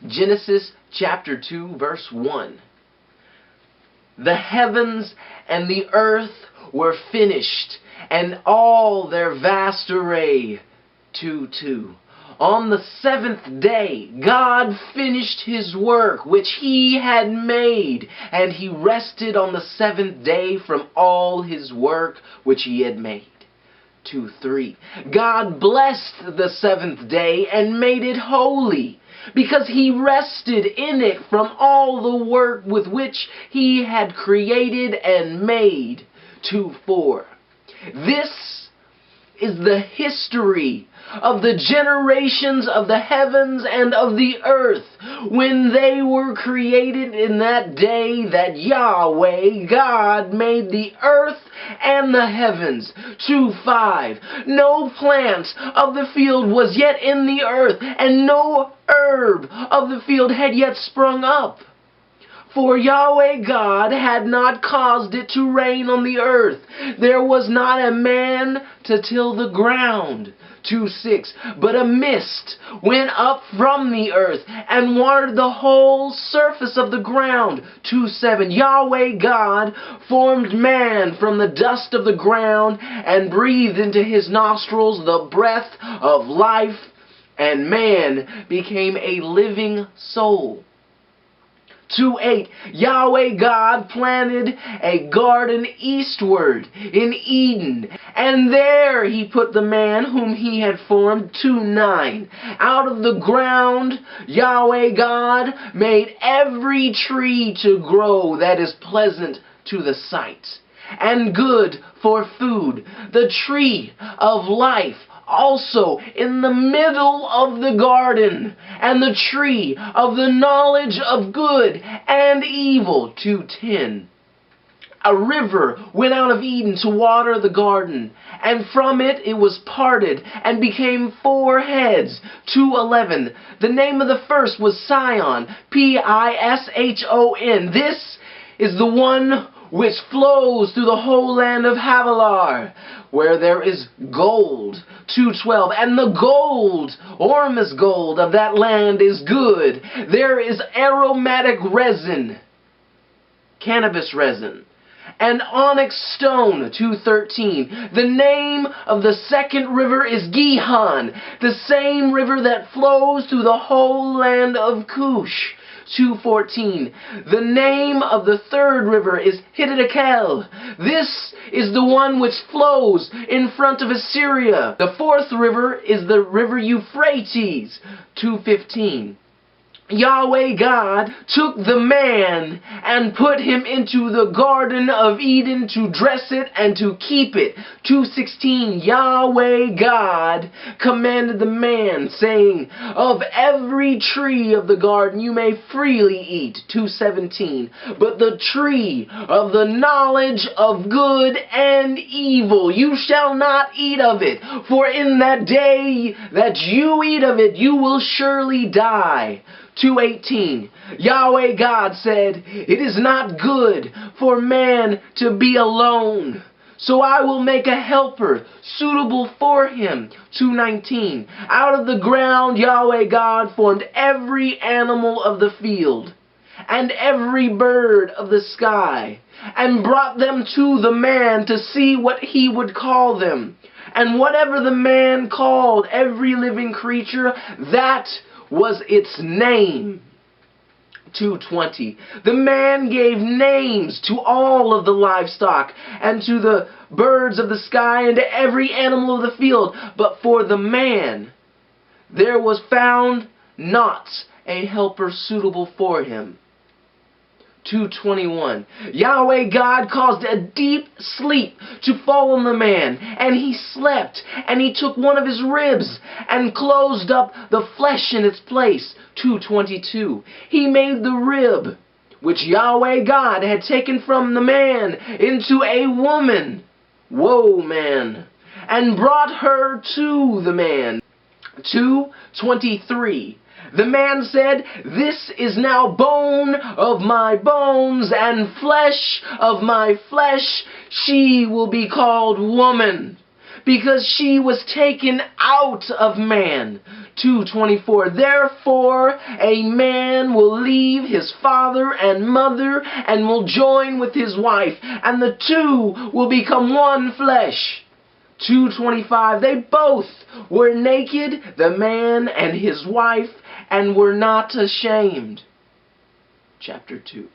Genesis chapter 2, verse 1. The heavens and the earth were finished, and all their vast array. 2:2. On the seventh day, God finished his work which he had made, and he rested on the seventh day from all his work which he had made. 2:3. God blessed the seventh day and made it holy, because he rested in it from all the work with which he had created and made. 2:4. This is the history of the generations of the heavens and of the earth, when they were created in that day that Yahweh God made the earth and the heavens. 2:5. No plant of the field was yet in the earth, and no herb of the field had yet sprung up, for Yahweh God had not caused it to rain on the earth. There was not a man to till the ground. 2:6. But a mist went up from the earth and watered the whole surface of the ground. 2:7. Yahweh God formed man from the dust of the ground and breathed into his nostrils the breath of life, and man became a living soul. 2:8. Yahweh God planted a garden eastward in Eden, and there he put the man whom he had formed. 2:9. Out of the ground Yahweh God made every tree to grow that is pleasant to the sight, and good for food, the tree of life also in the middle of the garden, and the tree of the knowledge of good and evil. 2:10. A river went out of Eden to water the garden, and from it was parted and became four heads. 2:11. The name of the first was Pishon, Pishon. This is the one which flows through the whole land of Havilah, where there is gold. 2:12. And the gold, ormus gold, of that land is good. There is aromatic resin, cannabis resin, and onyx stone. 2:13. The name of the second river is Gihon, the same river that flows through the whole land of Cush. 2:14. The name of the third river is Hiddekel. This is the one which flows in front of Assyria. The fourth river is the river Euphrates. 2:15. Yahweh God took the man and put him into the Garden of Eden to dress it and to keep it. 2:16. Yahweh God commanded the man, saying, of every tree of the garden you may freely eat. 2:17. But the tree of the knowledge of good and evil you shall not eat of it, for in that day that you eat of it you will surely die. 2:18. Yahweh God said, it is not good for man to be alone, so I will make a helper suitable for him. 2:19. Out of the ground Yahweh God formed every animal of the field and every bird of the sky, and brought them to the man to see what he would call them. And whatever the man called every living creature, that was its name. 2:20. The man gave names to all of the livestock, and to the birds of the sky, and to every animal of the field. But for the man there was found not a helper suitable for him. 2:21. Yahweh God caused a deep sleep to fall on the man, and he slept, and he took one of his ribs and closed up the flesh in its place. 2:22. He made the rib which Yahweh God had taken from the man into a woman, woe man, and brought her to the man. 2:23. The man said, this is now bone of my bones and flesh of my flesh. She will be called woman, because she was taken out of man. 2:24. Therefore a man will leave his father and mother and will join with his wife, and the two will become one flesh. 2:25. They both were naked, the man and his wife, and were not ashamed. Chapter 2.